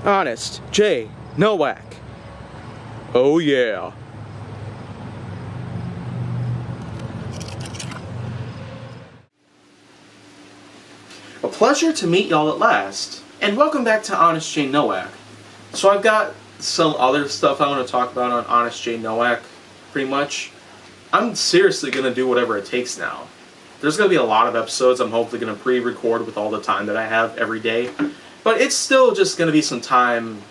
Honest J. Nowak. Oh yeah. A pleasure to meet y'all at last, and welcome back to Honest J. Nowak. So I've got some other stuff I want to talk about on Honest J. Nowak, pretty much. I'm seriously going to do whatever it takes now. There's going to be a lot of episodes I'm hopefully going to pre-record with all the time that I have every day, but it's still just going to be some time,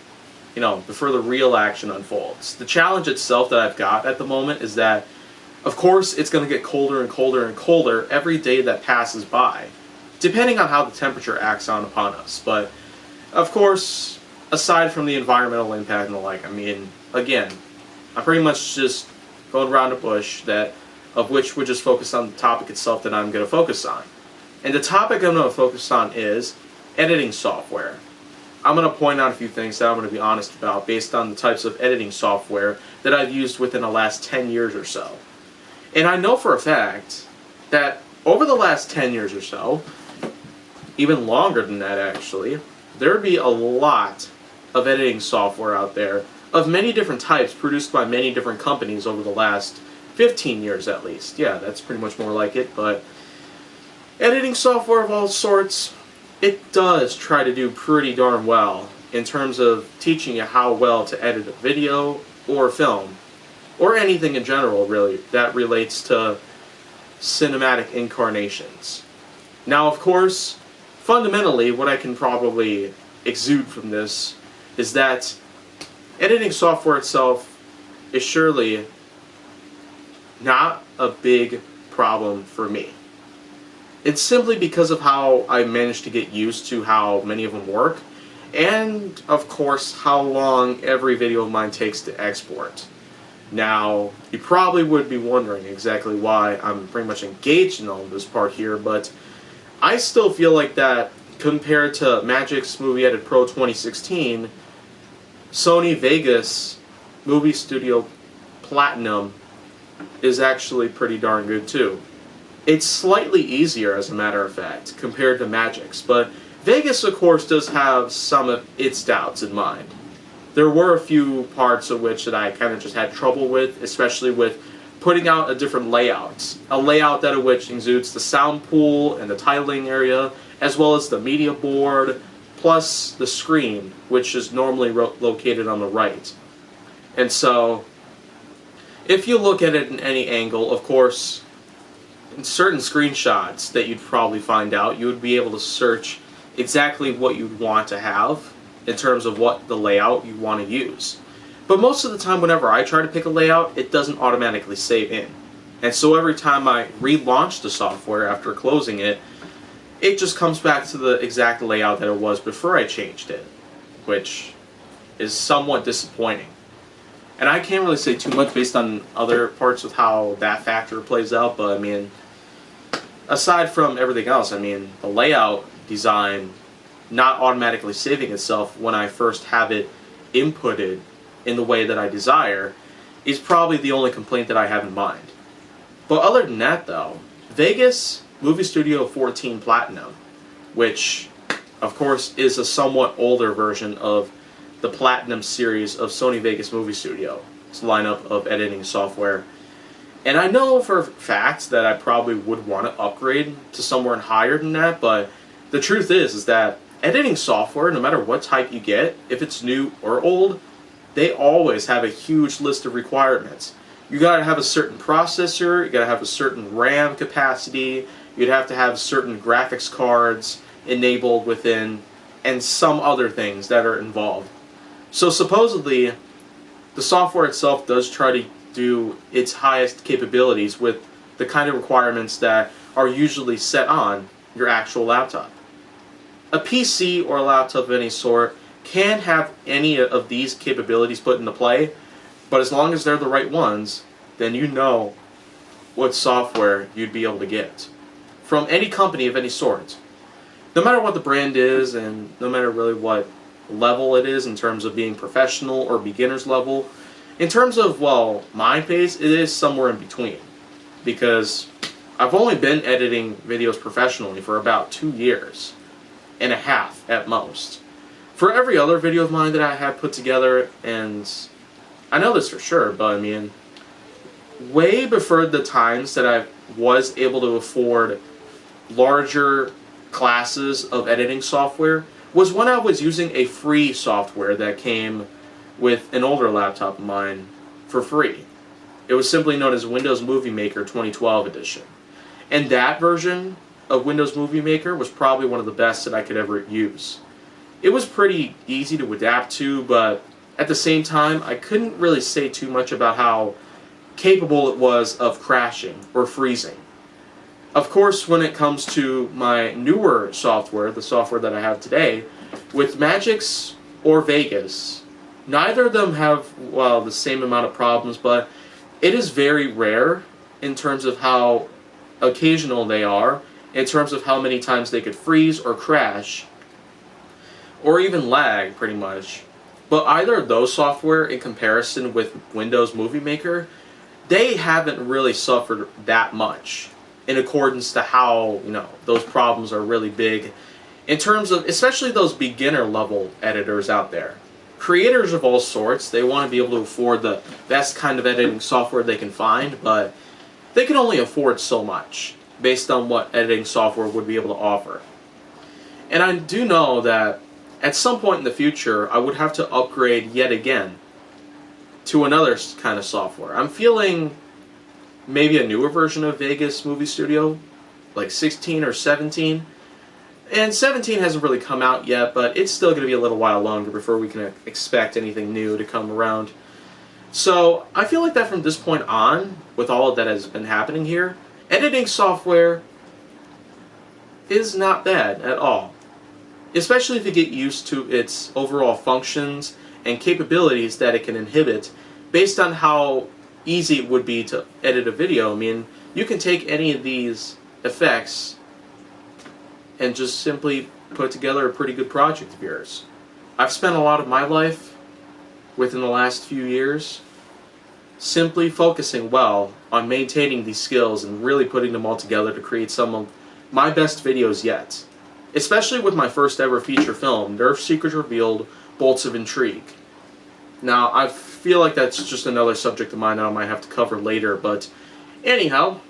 before the real action unfolds. The challenge itself that I've got at the moment is that, of course, it's going to get colder and colder and colder every day that passes by, depending on how the temperature acts on upon us. But, of course, aside from the environmental impact and the like, again, I'm pretty much just going around the bush, of which we're just focused on the topic itself that I'm going to focus on. And the topic I'm going to focus on is editing software. I'm going to point out a few things that I'm going to be honest about based on the types of editing software that I've used within the last 10 years or so. And I know for a fact that over the last 10 years or so, even longer than that actually, there would be a lot of editing software out there of many different types produced by many different companies over the last 15 years at least. Yeah, that's pretty much more like it, but editing software of all sorts, it does try to do pretty darn well in terms of teaching you how well to edit a video or film, or anything in general really that relates to cinematic incarnations. Now, of course, fundamentally, what I can probably exude from this is that editing software itself is surely not a big problem for me. It's simply because of how I managed to get used to how many of them work, and of course how long every video of mine takes to export. Now, you probably would be wondering exactly why I'm pretty much engaged in all of this part here, but I still feel like that compared to Magic's Movie Edit Pro 2016, Sony Vegas Movie Studio Platinum is actually pretty darn good too. It's slightly easier, as a matter of fact, compared to Magic's, but Vegas, of course, does have some of its doubts in mind. There were a few parts of which that I kind of just had trouble with, especially with putting out a different layout. A layout that of which exudes the sound pool and the titling area, as well as the media board, plus the screen, which is normally located on the right. And so, if you look at it in any angle, of course, in certain screenshots that you'd probably find out, you would be able to search exactly what you'd want to have in terms of what the layout you want to use. But most of the time, whenever I try to pick a layout, it doesn't automatically save in. And so every time I relaunch the software after closing it, it just comes back to the exact layout that it was before I changed it, which is somewhat disappointing. And I can't really say too much based on other parts of how that factor plays out, but aside from everything else, the layout design not automatically saving itself when I first have it inputted in the way that I desire is probably the only complaint that I have in mind. But other than that though, Vegas Movie Studio 14 Platinum, which of course is a somewhat older version of the Platinum series of Sony Vegas Movie Studio. It's a lineup of editing software. And I know for a fact that I probably would want to upgrade to somewhere higher than that, but the truth is that editing software, no matter what type you get, if it's new or old, they always have a huge list of requirements. You gotta have a certain processor, you gotta have a certain RAM capacity, you'd have to have certain graphics cards enabled within, and some other things that are involved. So supposedly, the software itself does try to do its highest capabilities with the kind of requirements that are usually set on your actual laptop. A PC or a laptop of any sort can have any of these capabilities put into play, but as long as they're the right ones, then you know what software you'd be able to get from any company of any sort. No matter what the brand is, and no matter really what level it is in terms of being professional or beginner's level, in terms of, well, my pace, it is somewhere in between. Because I've only been editing videos professionally for about 2 years and a half at most. For every other video of mine that I have put together, and I know this for sure, but I mean, way before the times that I was able to afford larger classes of editing software was when I was using a free software that came with an older laptop of mine for free. It was simply known as Windows Movie Maker 2012 edition. And that version of Windows Movie Maker was probably one of the best that I could ever use. It was pretty easy to adapt to, but at the same time, I couldn't really say too much about how capable it was of crashing or freezing. Of course, when it comes to my newer software, the software that I have today, with Magix or Vegas, neither of them have, well, the same amount of problems, but it is very rare in terms of how occasional they are, in terms of how many times they could freeze or crash, or even lag, pretty much. But either of those software, in comparison with Windows Movie Maker, they haven't really suffered that much in accordance to how, those problems are really big in terms of, especially those beginner level editors out there. Creators of all sorts, they want to be able to afford the best kind of editing software they can find, but they can only afford so much based on what editing software would be able to offer. And I do know that at some point in the future, I would have to upgrade yet again to another kind of software. I'm feeling maybe a newer version of Vegas Movie Studio, like 16 or 17. And 17 hasn't really come out yet, but it's still going to be a little while longer before we can expect anything new to come around. So I feel like that from this point on, with all of that has been happening here, editing software is not bad at all. Especially if you get used to its overall functions and capabilities that it can inhibit based on how easy it would be to edit a video. I mean, you can take any of these effects and just simply put together a pretty good project of yours. I've spent a lot of my life within the last few years simply focusing well on maintaining these skills and really putting them all together to create some of my best videos yet. Especially with my first ever feature film, Nerf Secrets Revealed, Bolts of Intrigue. Now, I feel like that's just another subject of mine that I might have to cover later, but anyhow,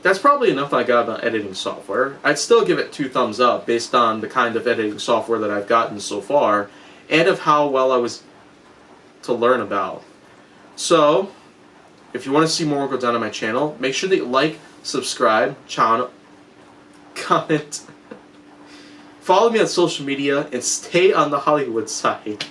that's probably enough I got about editing software. I'd still give it 2 thumbs up based on the kind of editing software that I've gotten so far, and of how well I was to learn about. So, if you want to see more go down on my channel, make sure that you like, subscribe, comment, follow me on social media, and stay on the Hollywood side.